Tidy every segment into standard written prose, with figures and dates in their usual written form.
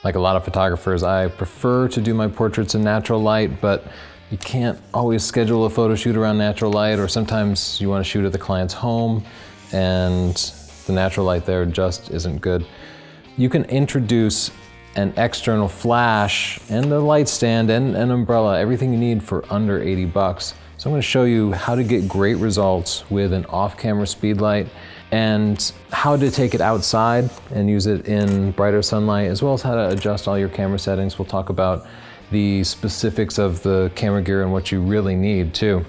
Like a lot of photographers, I prefer to do my portraits in natural light, but you can't always schedule a photo shoot around natural light, or sometimes you want to shoot at the client's home and the natural light there just isn't good. You can introduce an external flash and a light stand and an umbrella, everything you need for under 80 bucks. So I'm going to show you how to get great results with an off-camera speed light and how to take it outside and use it in brighter sunlight, as well as how to adjust all your camera settings. We'll talk about the specifics of the camera gear and what you really need too.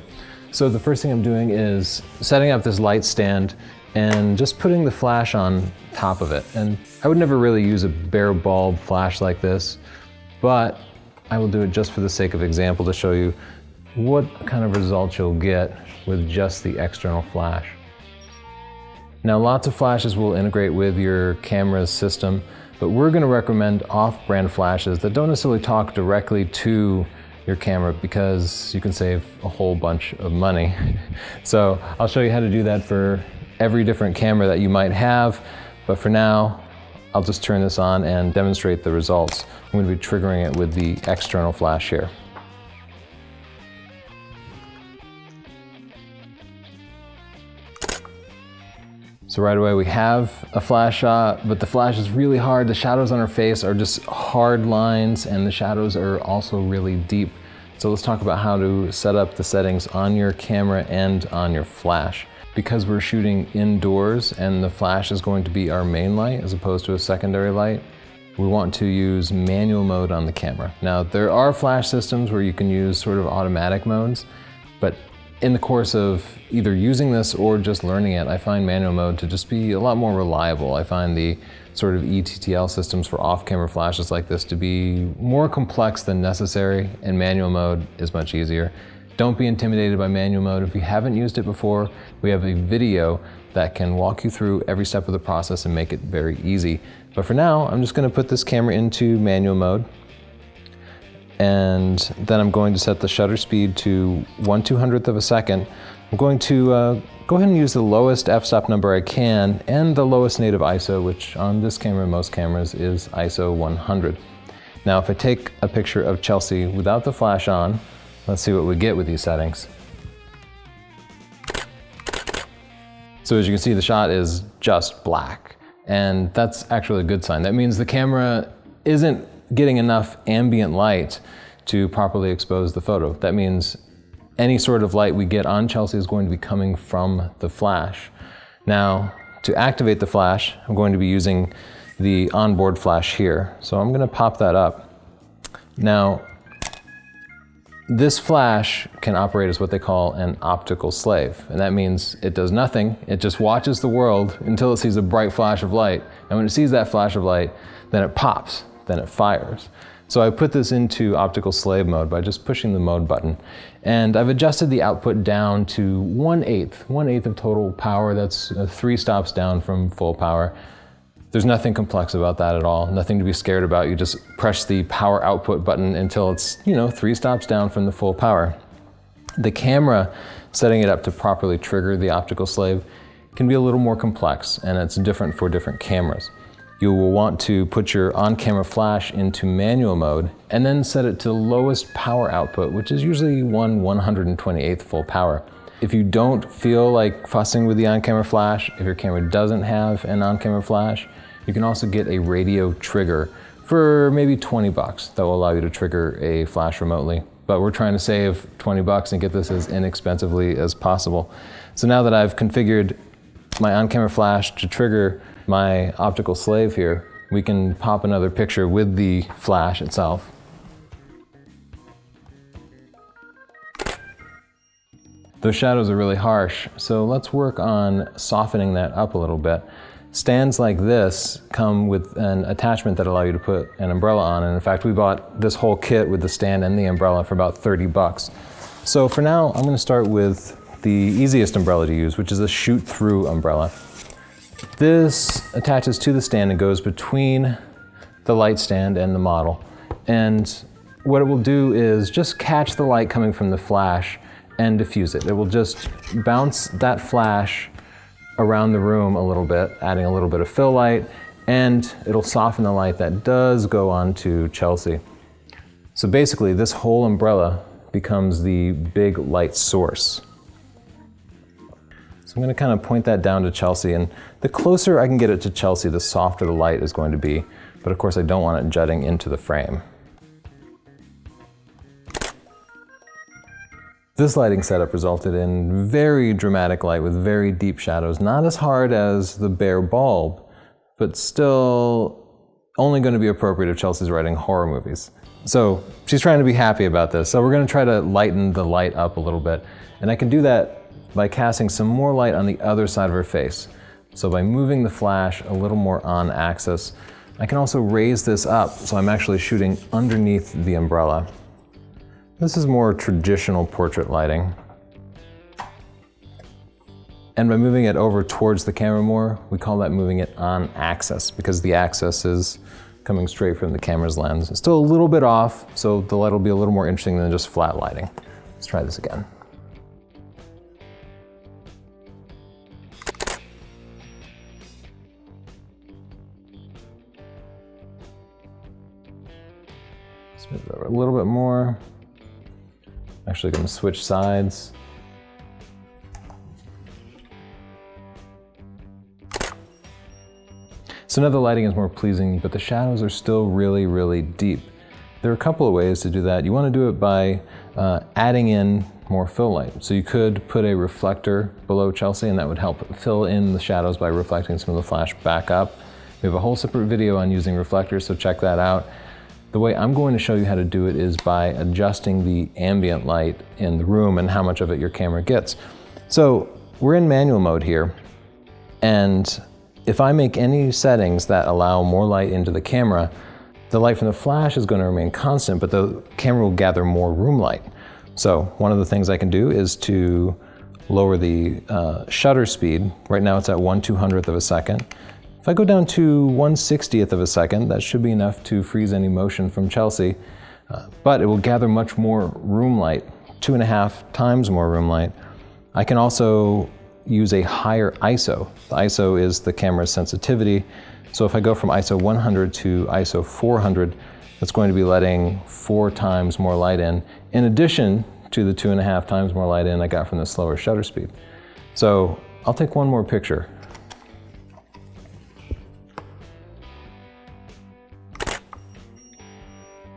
So the first thing I'm doing is setting up this light stand and just putting the flash on top of it. And I would never really use a bare bulb flash like this, but I will do it just for the sake of example to show you what kind of results you'll get with just the external flash. Now, lots of flashes will integrate with your camera's system, but we're going to recommend off-brand flashes that don't necessarily talk directly to your camera because you can save a whole bunch of money. So I'll show you how to do that for every different camera that you might have, but for now, I'll just turn this on and demonstrate the results. I'm going to be triggering it with the external flash here. So right away we have a flash shot, but the flash is really hard. The shadows on her face are just hard lines, and the shadows are also really deep. So let's talk about how to set up the settings on your camera and on your flash. Because we're shooting indoors and the flash is going to be our main light as opposed to a secondary light, we want to use manual mode on the camera. Now, there are flash systems where you can use sort of automatic modes, but in the course of either using this or just learning it, I find manual mode to just be a lot more reliable. I find the sort of ETTL systems for off-camera flashes like this to be more complex than necessary, and manual mode is much easier. Don't be intimidated by manual mode. If you haven't used it before, we have a video that can walk you through every step of the process and make it very easy. But for now, I'm just going to put this camera into manual mode. And then I'm going to set the shutter speed to 1/200th of a second. I'm going to go ahead and use the lowest f-stop number I can and the lowest native ISO, which on this camera and most cameras is ISO 100. Now, if I take a picture of Chelsea without the flash on, let's see what we get with these settings. So as you can see, the shot is just black, and that's actually a good sign. That means the camera isn't getting enough ambient light to properly expose the photo. That means any sort of light we get on Chelsea is going to be coming from the flash. Now, to activate the flash, I'm going to be using the onboard flash here. So I'm going to pop that up. Now, this flash can operate as what they call an optical slave, and that means it does nothing. It just watches the world until it sees a bright flash of light, and when it sees that flash of light, then it pops. Then it fires. So I put this into optical slave mode by just pushing the mode button. And I've adjusted the output down to 1/8 of total power. That's 3 stops down from full power. There's nothing complex about that at all, nothing to be scared about. You just press the power output button until it's, 3 stops down from the full power. The camera, setting it up to properly trigger the optical slave, can be a little more complex, and it's different for different cameras. You will want to put your on-camera flash into manual mode and then set it to lowest power output, which is usually 1/128th full power. If you don't feel like fussing with the on-camera flash, if your camera doesn't have an on-camera flash, you can also get a radio trigger for maybe 20 bucks that will allow you to trigger a flash remotely. But we're trying to save 20 bucks and get this as inexpensively as possible. So now that I've configured my on-camera flash to trigger my optical slave here, we can pop another picture with the flash itself. Those shadows are really harsh, so let's work on softening that up a little bit. Stands like this come with an attachment that allow you to put an umbrella on, and in fact we bought this whole kit with the stand and the umbrella for about 30 bucks. So for now, I'm going to start with the easiest umbrella to use, which is a shoot-through umbrella. This attaches to the stand and goes between the light stand and the model. And what it will do is just catch the light coming from the flash and diffuse it. It will just bounce that flash around the room a little bit, adding a little bit of fill light, and it'll soften the light that does go onto Chelsea. So basically, this whole umbrella becomes the big light source. So I'm going to kind of point that down to Chelsea, and the closer I can get it to Chelsea, the softer the light is going to be. But of course, I don't want it jutting into the frame. This lighting setup resulted in very dramatic light with very deep shadows, not as hard as the bare bulb, but still only going to be appropriate if Chelsea's writing horror movies. So she's trying to be happy about this. So we're going to try to lighten the light up a little bit. And I can do that by casting some more light on the other side of her face. So by moving the flash a little more on axis, I can also raise this up so I'm actually shooting underneath the umbrella. This is more traditional portrait lighting. And by moving it over towards the camera more, we call that moving it on axis, because the axis is coming straight from the camera's lens. It's still a little bit off, so the light will be a little more interesting than just flat lighting. Let's try this again. Let's move it over a little bit more. Actually going to switch sides. So now the lighting is more pleasing, but the shadows are still really, really deep. There are a couple of ways to do that. You want to do it by adding in more fill light. So you could put a reflector below Chelsea, and that would help fill in the shadows by reflecting some of the flash back up. We have a whole separate video on using reflectors, so check that out. The way I'm going to show you how to do it is by adjusting the ambient light in the room and how much of it your camera gets. So we're in manual mode here, and if I make any settings that allow more light into the camera, the light from the flash is going to remain constant, but the camera will gather more room light. So one of the things I can do is to lower the shutter speed. Right now it's at 1/200th of a second. If I go down to 1/60th of a second, that should be enough to freeze any motion from Chelsea, but it will gather much more room light, 2.5 times more room light. I can also use a higher ISO. The ISO is the camera's sensitivity. So if I go from ISO 100 to ISO 400, that's going to be letting 4 times more light in addition to the 2.5 times more light I got from the slower shutter speed. So I'll take one more picture.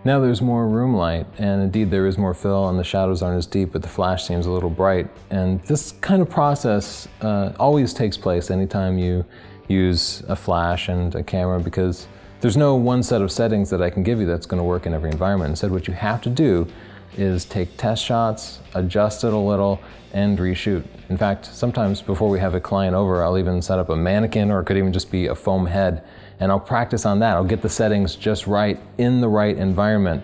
Now there's more room light, and indeed there is more fill and the shadows aren't as deep, but the flash seems a little bright. And this kind of process always takes place anytime you use a flash and a camera, because there's no one set of settings that I can give you that's going to work in every environment. Instead, what you have to do is take test shots, adjust it a little, and reshoot. In fact, sometimes before we have a client over, I'll even set up a mannequin, or it could even just be a foam head, and I'll practice on that. I'll get the settings just right in the right environment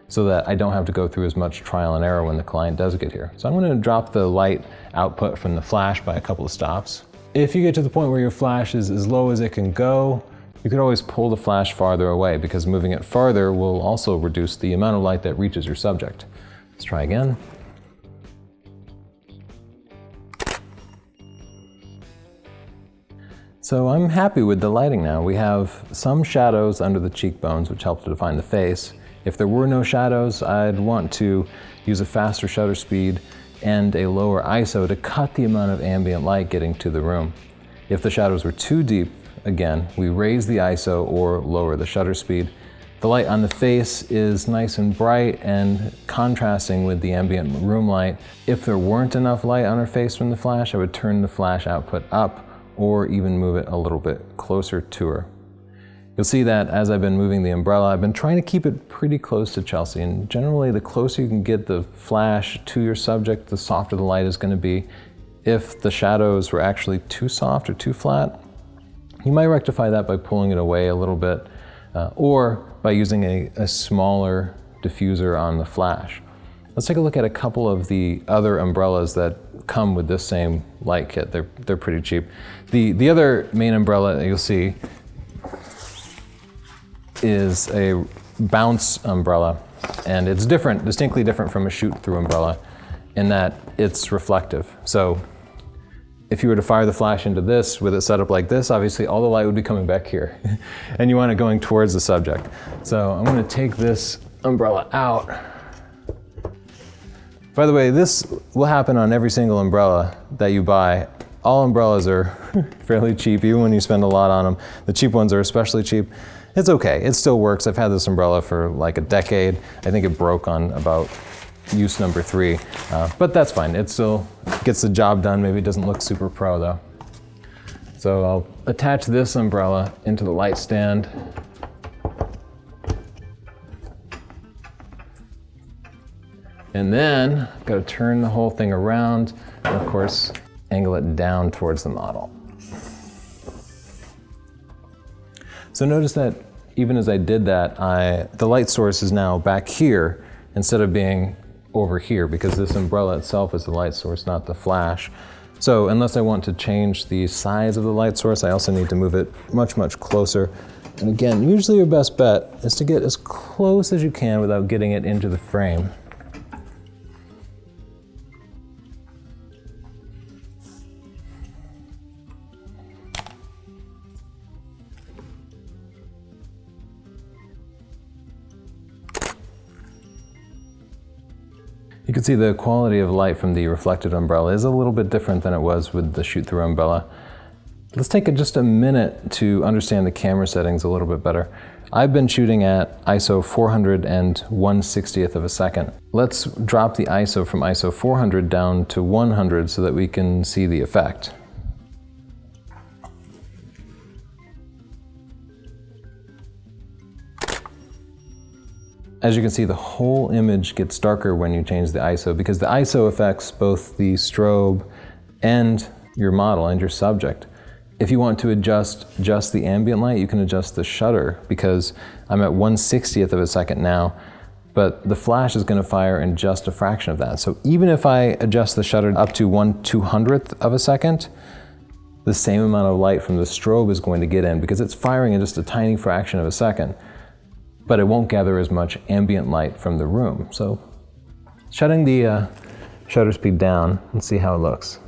so that I don't have to go through as much trial and error when the client does get here. So I'm going to drop the light output from the flash by a couple of stops. If you get to the point where your flash is as low as it can go, you could always pull the flash farther away, because moving it farther will also reduce the amount of light that reaches your subject. Let's try again. So I'm happy with the lighting now. We have some shadows under the cheekbones, which help to define the face. If there were no shadows, I'd want to use a faster shutter speed and a lower ISO to cut the amount of ambient light getting to the room. If the shadows were too deep, again, we raise the ISO or lower the shutter speed. The light on the face is nice and bright and contrasting with the ambient room light. If there weren't enough light on her face from the flash, I would turn the flash output up or even move it a little bit closer to her. You'll see that as I've been moving the umbrella, I've been trying to keep it pretty close to Chelsea, and generally the closer you can get the flash to your subject, the softer the light is going to be. If the shadows were actually too soft or too flat, you might rectify that by pulling it away a little bit, or by using a smaller diffuser on the flash. Let's take a look at a couple of the other umbrellas that come with this same light kit. They're pretty cheap. The other main umbrella that you'll see is a bounce umbrella, and it's different, distinctly different from a shoot-through umbrella in that it's reflective. So If you were to fire the flash into this with it set up like this, obviously all the light would be coming back here and you want it going towards the subject. So I'm going to take this umbrella out. By the way, this will happen on every single umbrella that you buy. All umbrellas are fairly cheap, even when you spend a lot on them. The cheap ones are especially cheap. It's okay, it still works. I've had this umbrella for like a decade. I think it broke on about use number 3, but that's fine. It still gets the job done. Maybe it doesn't look super pro though. So I'll attach this umbrella into the light stand. And then I've got to turn the whole thing around and of course angle it down towards the model. So notice that even as I did that, the light source is now back here instead of being over here, because this umbrella itself is the light source, not the flash. So unless I want to change the size of the light source, I also need to move it much, much closer. And again, usually your best bet is to get as close as you can without getting it into the frame. You can see the quality of light from the reflected umbrella is a little bit different than it was with the shoot-through umbrella. Let's take just a minute to understand the camera settings a little bit better. I've been shooting at ISO 400 and 1/60th of a second. Let's drop the ISO from ISO 400 down to 100 so that we can see the effect. As you can see, the whole image gets darker when you change the ISO, because the ISO affects both the strobe and your model and your subject. If you want to adjust just the ambient light, you can adjust the shutter, because I'm at 1/60th of a second now, but the flash is going to fire in just a fraction of that. So even if I adjust the shutter up to 1/200th of a second, the same amount of light from the strobe is going to get in, because it's firing in just a tiny fraction of a second. But it won't gather as much ambient light from the room. So shutting the shutter speed down, let's see how it looks.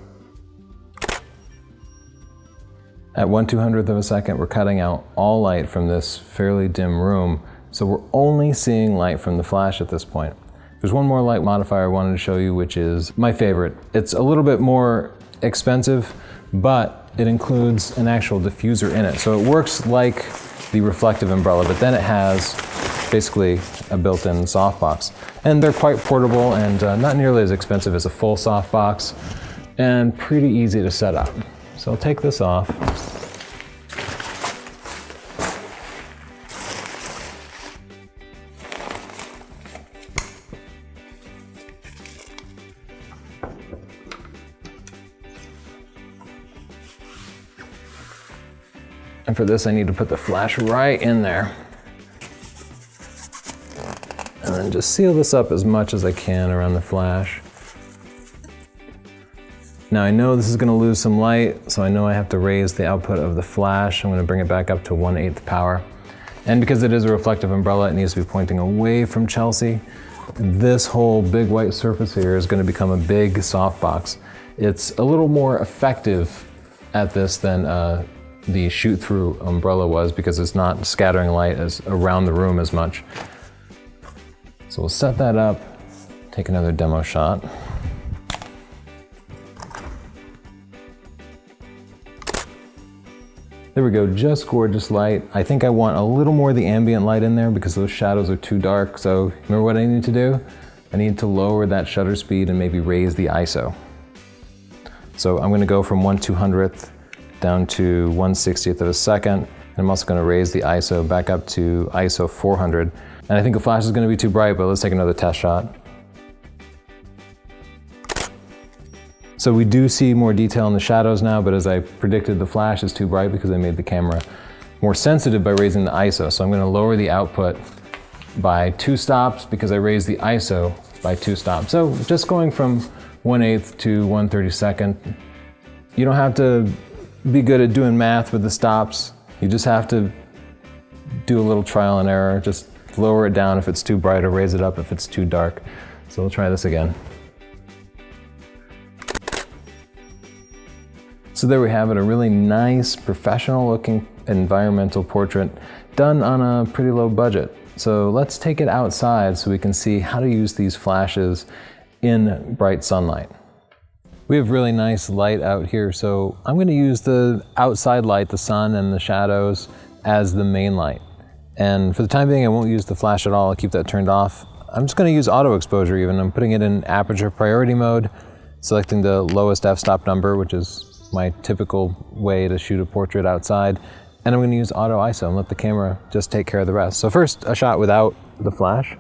At 1/200th of a second, we're cutting out all light from this fairly dim room, so we're only seeing light from the flash at this point. There's one more light modifier I wanted to show you, which is my favorite. It's a little bit more expensive, but it includes an actual diffuser in it. So it works like the reflective umbrella, but then it has basically a built-in softbox. And they're quite portable and not nearly as expensive as a full softbox, and pretty easy to set up. So I'll take this off. And for this, I need to put the flash right in there. And then just seal this up as much as I can around the flash. Now I know this is going to lose some light, so I know I have to raise the output of the flash. I'm going to bring it back up to 1/8 power. And because it is a reflective umbrella, it needs to be pointing away from Chelsea. This whole big white surface here is going to become a big softbox. It's a little more effective at this than the shoot-through umbrella was, because it's not scattering light as around the room as much. So we'll set that up, take another demo shot. There we go, just gorgeous light. I think I want a little more of the ambient light in there because those shadows are too dark. So remember what I need to do? I need to lower that shutter speed and maybe raise the ISO. So I'm gonna go from 1/200th down to 1/60th of a second. And I'm also gonna raise the ISO back up to ISO 400. And I think the flash is gonna be too bright, but let's take another test shot. So we do see more detail in the shadows now, but as I predicted, the flash is too bright because I made the camera more sensitive by raising the ISO. So I'm gonna lower the output by 2 stops because I raised the ISO by 2 stops. So just going from 1/8 to 1/32. You don't have to be good at doing math with the stops. You just have to do a little trial and error. Just lower it down if it's too bright or raise it up if it's too dark. So we'll try this again. So there we have it, a really nice, professional looking environmental portrait done on a pretty low budget. So let's take it outside so we can see how to use these flashes in bright sunlight. We have really nice light out here, so I'm going to use the outside light, the sun and the shadows, as the main light. And for the time being, I won't use the flash at all. I'll keep that turned off. I'm just going to use auto exposure even. I'm putting it in aperture priority mode, selecting the lowest f-stop number, which is my typical way to shoot a portrait outside. And I'm going to use auto ISO and let the camera just take care of the rest. So first, a shot without the flash.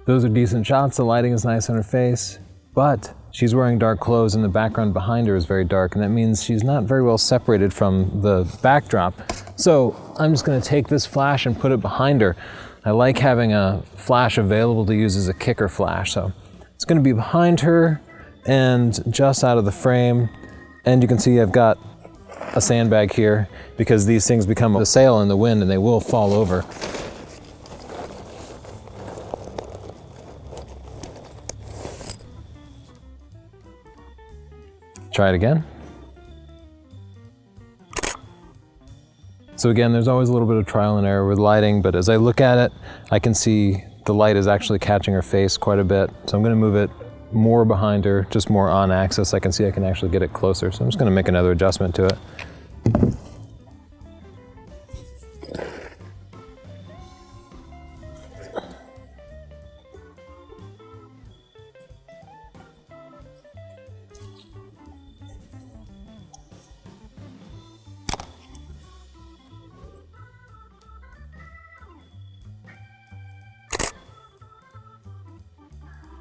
Those are decent shots. The lighting is nice on her face, but she's wearing dark clothes and the background behind her is very dark, and that means she's not very well separated from the backdrop. So I'm just going to take this flash and put it behind her. I like having a flash available to use as a kicker flash. So it's going to be behind her and just out of the frame. And you can see I've got a sandbag here because these things become a sail in the wind and they will fall over. Try it again. So again, there's always a little bit of trial and error with lighting, but as I look at it, I can see the light is actually catching her face quite a bit. So I'm going to move it more behind her, just more on axis. I can see I can actually get it closer. So I'm just going to make another adjustment to it.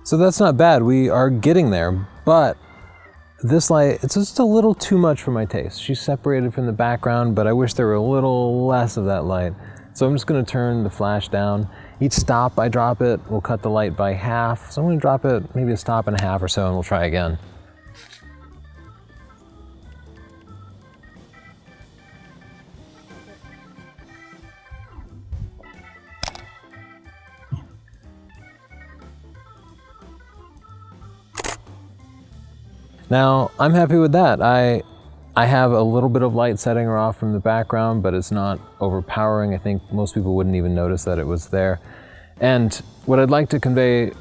So that's not bad, we are getting there, but this light, it's just a little too much for my taste. She's separated from the background, but I wish there were a little less of that light. So I'm just gonna turn the flash down. Each stop I drop it will cut the light by half. So I'm gonna drop it maybe a stop and a half or so and we'll try again. Now, I'm happy with that. I have a little bit of light setting her off from the background, but it's not overpowering. I think most people wouldn't even notice that it was there. And what I'd like to convey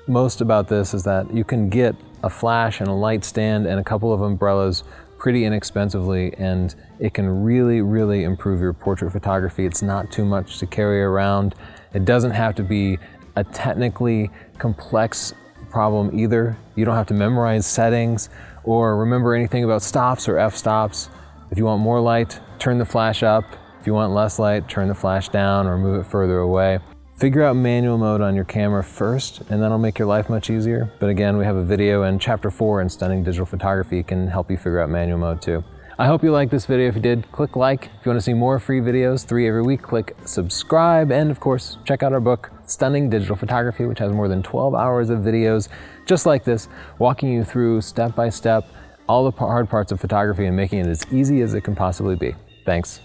most about this is that you can get a flash and a light stand and a couple of umbrellas pretty inexpensively, and it can really, really improve your portrait photography. It's not too much to carry around. It doesn't have to be a technically complex problem either. You don't have to memorize settings or remember anything about stops or f-stops. If you want more light, turn the flash up. If you want less light, turn the flash down or move it further away. Figure out manual mode on your camera first, and that'll make your life much easier. But again, we have a video in Chapter 4 in Stunning Digital Photography can help you figure out manual mode too. I hope you liked this video. If you did, click like. If you want to see more free videos, 3 every week, click subscribe. And of course, check out our book, Stunning Digital Photography, which has more than 12 hours of videos just like this, walking you through step by step all the hard parts of photography and making it as easy as it can possibly be. Thanks.